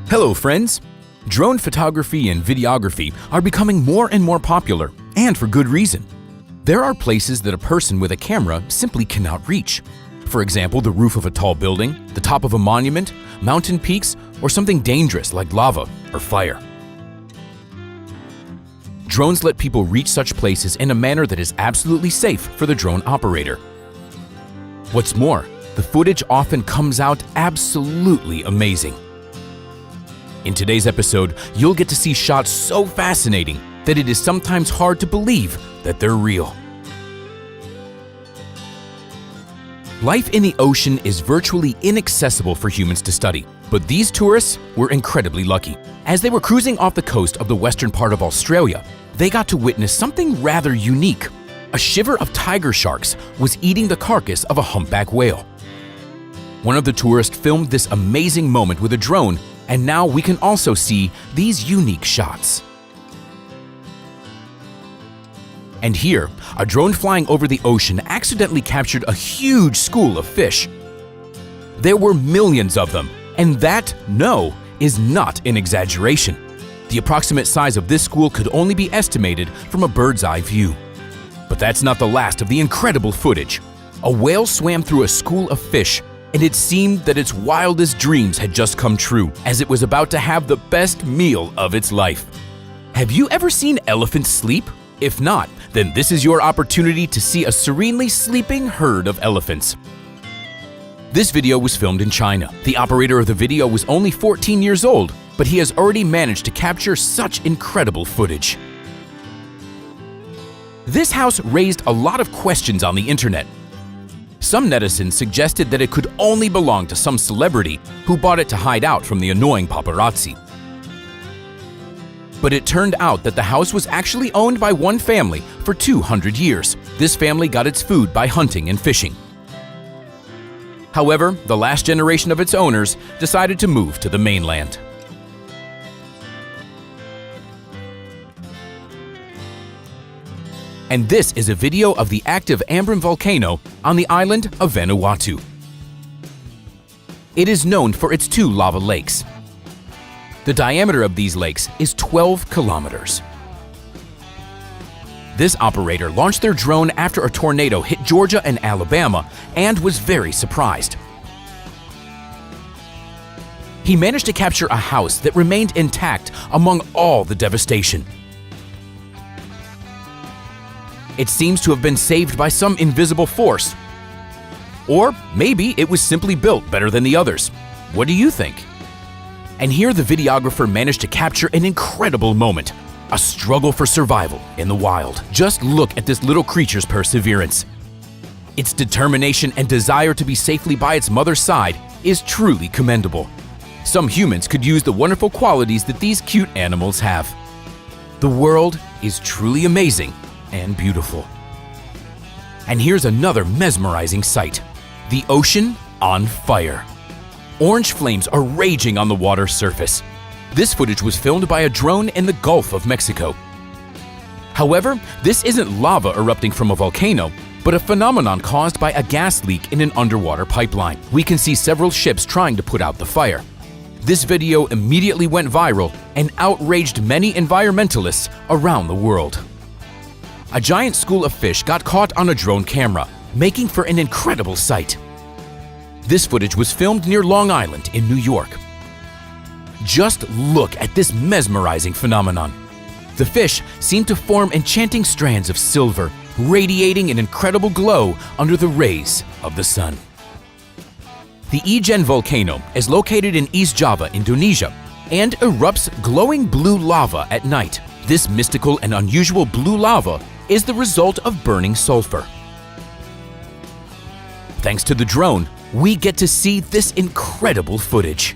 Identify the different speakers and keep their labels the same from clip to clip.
Speaker 1: Hello friends! Drone photography and videography are becoming more and more popular, and for good reason. There are places that a person with a camera simply cannot reach. For example, the roof of a tall building, the top of a monument, mountain peaks, or something dangerous like lava or fire. Drones let people reach such places in a manner that is absolutely safe for the drone operator. What's more, the footage often comes out absolutely amazing. In today's episode, you'll get to see shots so fascinating that it is sometimes hard to believe that they're real. Life in the ocean is virtually inaccessible for humans to study, but these tourists were incredibly lucky. As they were cruising off the coast of the western part of Australia, they got to witness something rather unique. A shiver of tiger sharks was eating the carcass of a humpback whale. One of the tourists filmed this amazing moment with a drone, and now we can also see these unique shots. And here, a drone flying over the ocean accidentally captured a huge school of fish. There were millions of them, and that, no, is not an exaggeration. The approximate size of this school could only be estimated from a bird's eye view. But that's not the last of the incredible footage. A whale swam through a school of fish, and it seemed that its wildest dreams had just come true, as it was about to have the best meal of its life. Have you ever seen elephants sleep? If not, then this is your opportunity to see a serenely sleeping herd of elephants. This video was filmed in China. The operator of the video was only 14 years old, but he has already managed to capture such incredible footage. This house raised a lot of questions on the internet. Some netizens suggested that it could only belong to some celebrity who bought it to hide out from the annoying paparazzi. But it turned out that the house was actually owned by one family for 200 years. This family got its food by hunting and fishing. However, the last generation of its owners decided to move to the mainland. And this is a video of the active Ambrym volcano on the island of Vanuatu. It is known for its two lava lakes. The diameter of these lakes is 12 kilometers. This operator launched their drone after a tornado hit Georgia and Alabama and was very surprised. He managed to capture a house that remained intact among all the devastation. It seems to have been saved by some invisible force. Or maybe it was simply built better than the others. What do you think? And here the videographer managed to capture an incredible moment, a struggle for survival in the wild. Just look at this little creature's perseverance. Its determination and desire to be safely by its mother's side is truly commendable. Some humans could use the wonderful qualities that these cute animals have. The world is truly amazing and beautiful. And here's another mesmerizing sight: the ocean on fire. Orange flames are raging on the water's surface. This footage was filmed by a drone in the Gulf of Mexico. However, this isn't lava erupting from a volcano, but a phenomenon caused by a gas leak in an underwater pipeline. We can see several ships trying to put out the fire. This video immediately went viral and outraged many environmentalists around the world. A giant school of fish got caught on a drone camera, making for an incredible sight. This footage was filmed near Long Island in New York. Just look at this mesmerizing phenomenon. The fish seem to form enchanting strands of silver, radiating an incredible glow under the rays of the sun. The Ijen volcano is located in East Java, Indonesia, and erupts glowing blue lava at night. This mystical and unusual blue lava is the result of burning sulfur. Thanks to the drone, we get to see this incredible footage.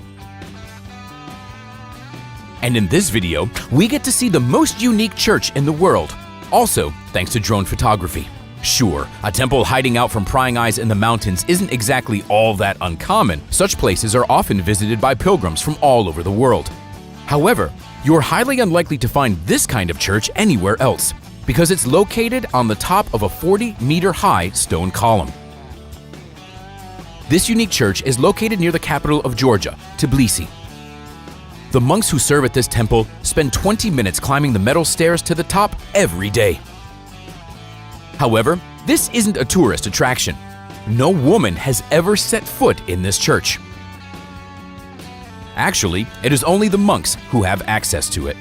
Speaker 1: And in this video, we get to see the most unique church in the world, also thanks to drone photography. Sure, a temple hiding out from prying eyes in the mountains isn't exactly all that uncommon. Such places are often visited by pilgrims from all over the world. However, you're highly unlikely to find this kind of church anywhere else, because it's located on the top of a 40-meter-high stone column. This unique church is located near the capital of Georgia, Tbilisi. The monks who serve at this temple spend 20 minutes climbing the metal stairs to the top every day. However, this isn't a tourist attraction. No woman has ever set foot in this church. Actually, it is only the monks who have access to it.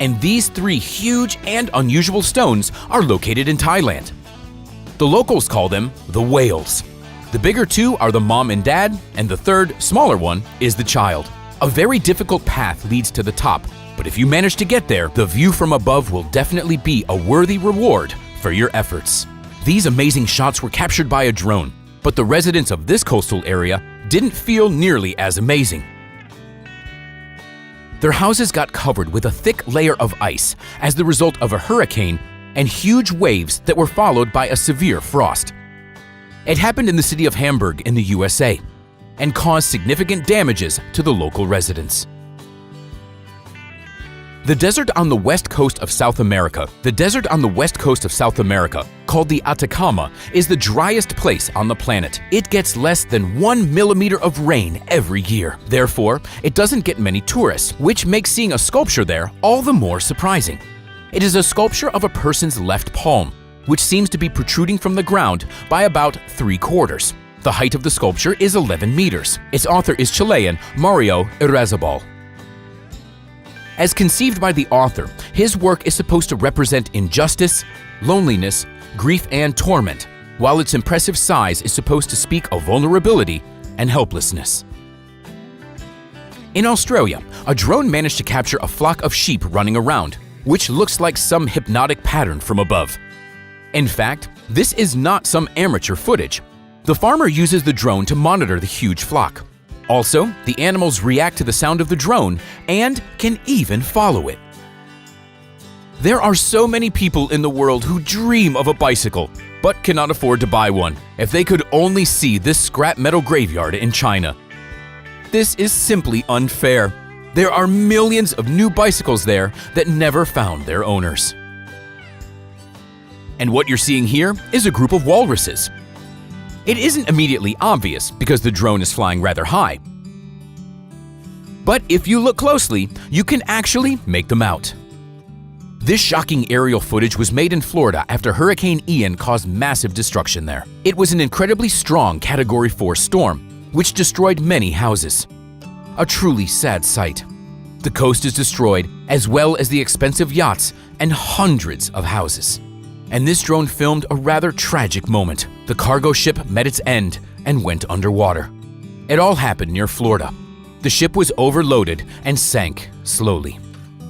Speaker 1: And these 3 huge and unusual stones are located in Thailand. The locals call them the whales. The bigger 2 are the mom and dad, and the third, smaller one, is the child. A very difficult path leads to the top, but if you manage to get there, the view from above will definitely be a worthy reward for your efforts. These amazing shots were captured by a drone, but the residents of this coastal area didn't feel nearly as amazing. Their houses got covered with a thick layer of ice as the result of a hurricane and huge waves that were followed by a severe frost. It happened in the city of Hamburg in the USA and caused significant damages to the local residents. The desert on the west coast of South America, called the Atacama, is the driest place on the planet. It gets less than 1 millimeter of rain every year. Therefore, it doesn't get many tourists, which makes seeing a sculpture there all the more surprising. It is a sculpture of a person's left palm, which seems to be protruding from the ground by about 3/4. The height of the sculpture is 11 meters. Its author is Chilean Mario Irrazabal. As conceived by the author, his work is supposed to represent injustice, loneliness, grief, and torment, while its impressive size is supposed to speak of vulnerability and helplessness. In Australia, a drone managed to capture a flock of sheep running around, which looks like some hypnotic pattern from above. In fact, this is not some amateur footage. The farmer uses the drone to monitor the huge flock. Also, the animals react to the sound of the drone and can even follow it. There are so many people in the world who dream of a bicycle, but cannot afford to buy one. If they could only see this scrap metal graveyard in China. This is simply unfair. There are millions of new bicycles there that never found their owners. And what you're seeing here is a group of walruses. It isn't immediately obvious because the drone is flying rather high. But if you look closely, you can actually make them out. This shocking aerial footage was made in Florida after Hurricane Ian caused massive destruction there. It was an incredibly strong Category 4 storm, which destroyed many houses. A truly sad sight. The coast is destroyed, as well as the expensive yachts and hundreds of houses. And this drone filmed a rather tragic moment. The cargo ship met its end and went underwater. It all happened near Florida. The ship was overloaded and sank slowly.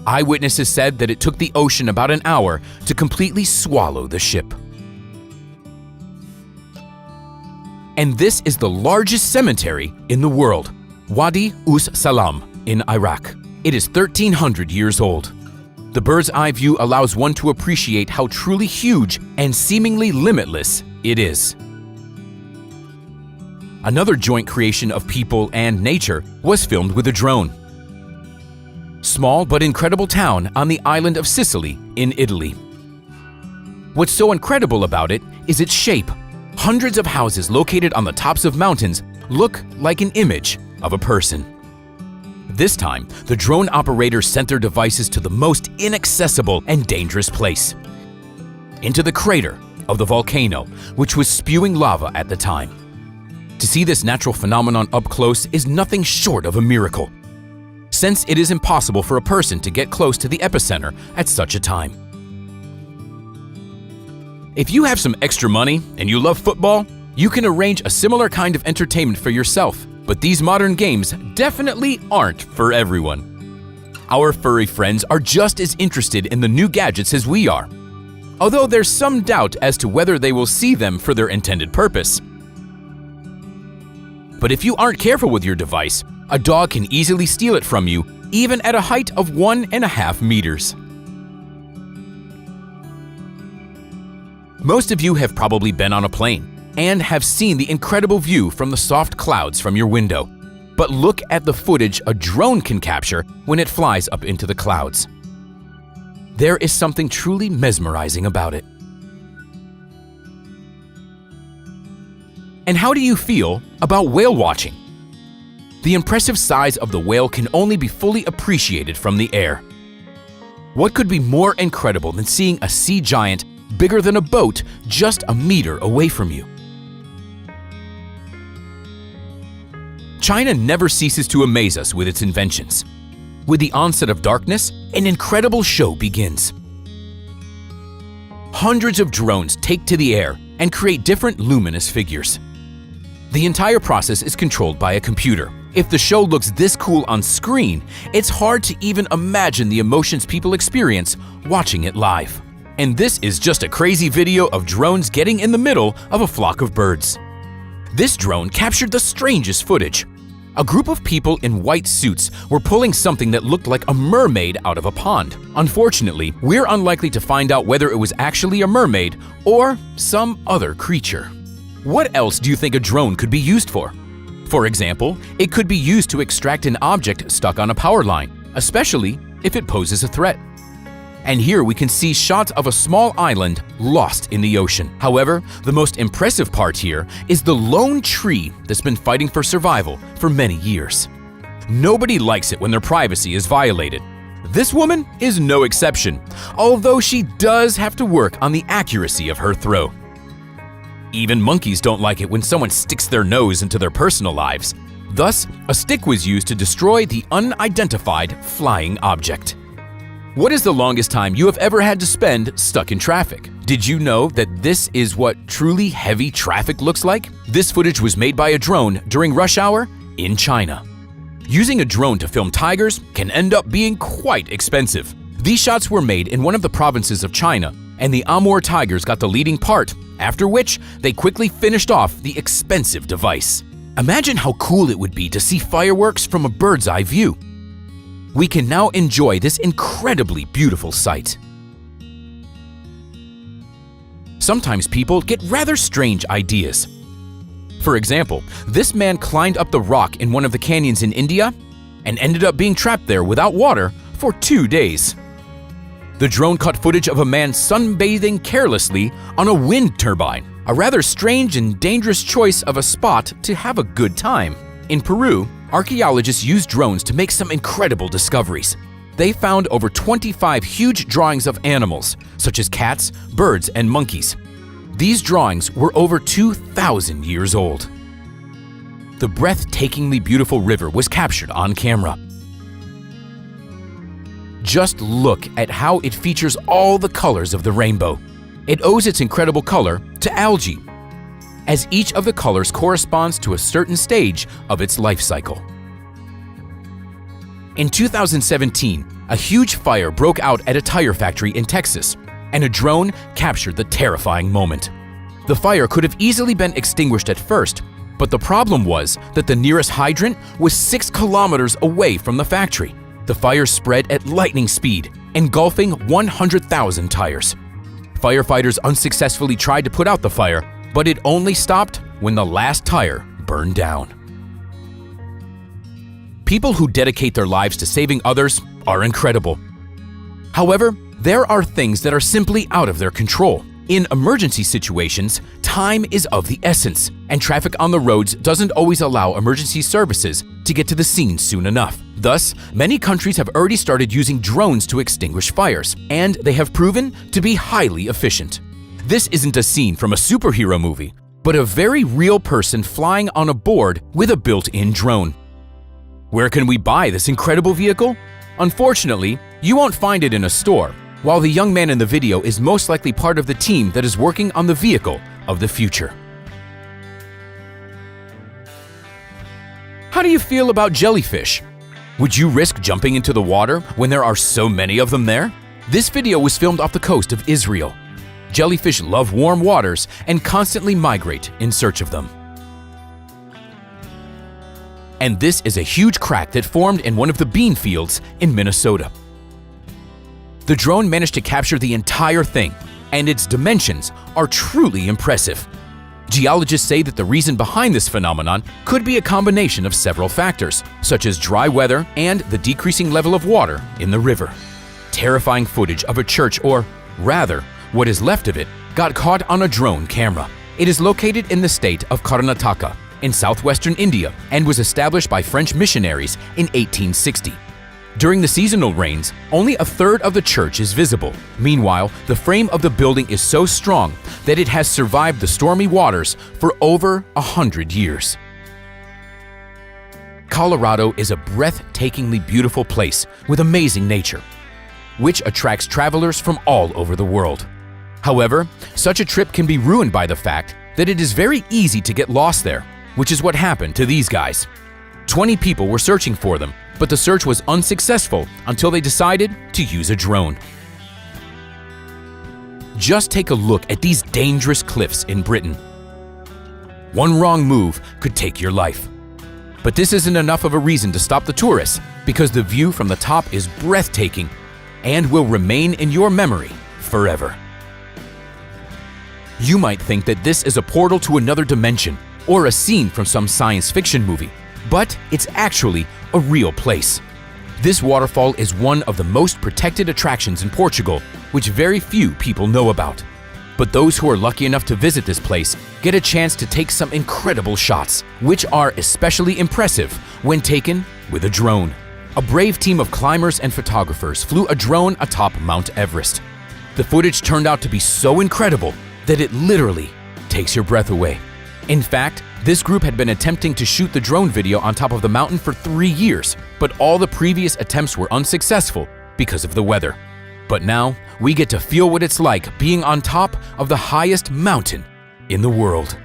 Speaker 1: Eyewitnesses said that it took the ocean about an hour to completely swallow the ship. And this is the largest cemetery in the world, Wadi Us Salam in Iraq. It is 1,300 years old. The bird's eye view allows one to appreciate how truly huge and seemingly limitless it is. Another joint creation of people and nature was filmed with a drone. Small but incredible town on the island of Sicily in Italy. What's so incredible about it is its shape. Hundreds of houses located on the tops of mountains look like an image of a person. This time, the drone operators sent their devices to the most inaccessible and dangerous place, into the crater of the volcano, which was spewing lava at the time. To see this natural phenomenon up close is nothing short of a miracle, since it is impossible for a person to get close to the epicenter at such a time. If you have some extra money and you love football, you can arrange a similar kind of entertainment for yourself. But these modern games definitely aren't for everyone. Our furry friends are just as interested in the new gadgets as we are, although there's some doubt as to whether they will see them for their intended purpose. But if you aren't careful with your device, a dog can easily steal it from you, even at a height of 1.5 meters. Most of you have probably been on a plane and have seen the incredible view from the soft clouds from your window. But look at the footage a drone can capture when it flies up into the clouds. There is something truly mesmerizing about it. And how do you feel about whale watching? The impressive size of the whale can only be fully appreciated from the air. What could be more incredible than seeing a sea giant bigger than a boat just a meter away from you? China never ceases to amaze us with its inventions. With the onset of darkness, an incredible show begins. Hundreds of drones take to the air and create different luminous figures. The entire process is controlled by a computer. If the show looks this cool on screen, it's hard to even imagine the emotions people experience watching it live. And this is just a crazy video of drones getting in the middle of a flock of birds. This drone captured the strangest footage. A group of people in white suits were pulling something that looked like a mermaid out of a pond. Unfortunately, we're unlikely to find out whether it was actually a mermaid or some other creature. What else do you think a drone could be used for? For example, it could be used to extract an object stuck on a power line, especially if it poses a threat. And here we can see shots of a small island lost in the ocean. However, the most impressive part here is the lone tree that's been fighting for survival for many years. Nobody likes it when their privacy is violated. This woman is no exception, although she does have to work on the accuracy of her throw. Even monkeys don't like it when someone sticks their nose into their personal lives. Thus, a stick was used to destroy the unidentified flying object. What is the longest time you have ever had to spend stuck in traffic? Did you know that this is what truly heavy traffic looks like? This footage was made by a drone during rush hour in China. Using a drone to film tigers can end up being quite expensive. These shots were made in one of the provinces of China, and the Amur tigers got the leading part, after which they quickly finished off the expensive device. Imagine how cool it would be to see fireworks from a bird's eye view. We can now enjoy this incredibly beautiful sight. Sometimes people get rather strange ideas. For example, this man climbed up the rock in one of the canyons in India and ended up being trapped there without water for 2 days. The drone caught footage of a man sunbathing carelessly on a wind turbine, a rather strange and dangerous choice of a spot to have a good time. In Peru, archaeologists used drones to make some incredible discoveries. They found over 25 huge drawings of animals, such as cats, birds, and monkeys. These drawings were over 2,000 years old. The breathtakingly beautiful river was captured on camera. Just look at how it features all the colors of the rainbow. It owes its incredible color to algae, as each of the colors corresponds to a certain stage of its life cycle. In 2017, a huge fire broke out at a tire factory in Texas, and a drone captured the terrifying moment. The fire could have easily been extinguished at first, but the problem was that the nearest hydrant was 6 kilometers away from the factory. The fire spread at lightning speed, engulfing 100,000 tires. Firefighters unsuccessfully tried to put out the fire, but it only stopped when the last tire burned down. People who dedicate their lives to saving others are incredible. However, there are things that are simply out of their control. In emergency situations, time is of the essence, and traffic on the roads doesn't always allow emergency services to get to the scene soon enough. Thus, many countries have already started using drones to extinguish fires, and they have proven to be highly efficient. This isn't a scene from a superhero movie, but a very real person flying on a board with a built-in drone. Where can we buy this incredible vehicle? Unfortunately, you won't find it in a store, while the young man in the video is most likely part of the team that is working on the vehicle of the future. How do you feel about jellyfish? Would you risk jumping into the water when there are so many of them there? This video was filmed off the coast of Israel. Jellyfish love warm waters and constantly migrate in search of them. And this is a huge crack that formed in one of the bean fields in Minnesota. The drone managed to capture the entire thing, and its dimensions are truly impressive. Geologists say that the reason behind this phenomenon could be a combination of several factors, such as dry weather and the decreasing level of water in the river. Terrifying footage of a church, or rather, what is left of it, got caught on a drone camera. It is located in the state of Karnataka, in southwestern India and was established by French missionaries in 1860. During the seasonal rains, only a third of the church is visible. Meanwhile, the frame of the building is so strong that it has survived the stormy waters for over 100 years. Colorado is a breathtakingly beautiful place with amazing nature, which attracts travelers from all over the world. However, such a trip can be ruined by the fact that it is very easy to get lost there, which is what happened to these guys. 20 people were searching for them, but the search was unsuccessful until they decided to use a drone. Just take a look at these dangerous cliffs in Britain. One wrong move could take your life. But this isn't enough of a reason to stop the tourists, because the view from the top is breathtaking and will remain in your memory forever. You might think that this is a portal to another dimension or a scene from some science fiction movie, but it's actually a real place. This waterfall is one of the most protected attractions in Portugal, which very few people know about. But those who are lucky enough to visit this place get a chance to take some incredible shots, which are especially impressive when taken with a drone. A brave team of climbers and photographers flew a drone atop Mount Everest. The footage turned out to be so incredible that it literally takes your breath away. In fact, this group had been attempting to shoot the drone video on top of the mountain for 3 years, but all the previous attempts were unsuccessful because of the weather. But now, we get to feel what it's like being on top of the highest mountain in the world.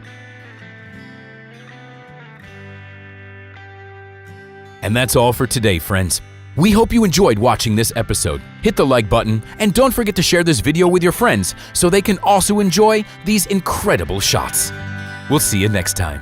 Speaker 1: And that's all for today, friends. We hope you enjoyed watching this episode. Hit the like button and don't forget to share this video with your friends so they can also enjoy these incredible shots. We'll see you next time.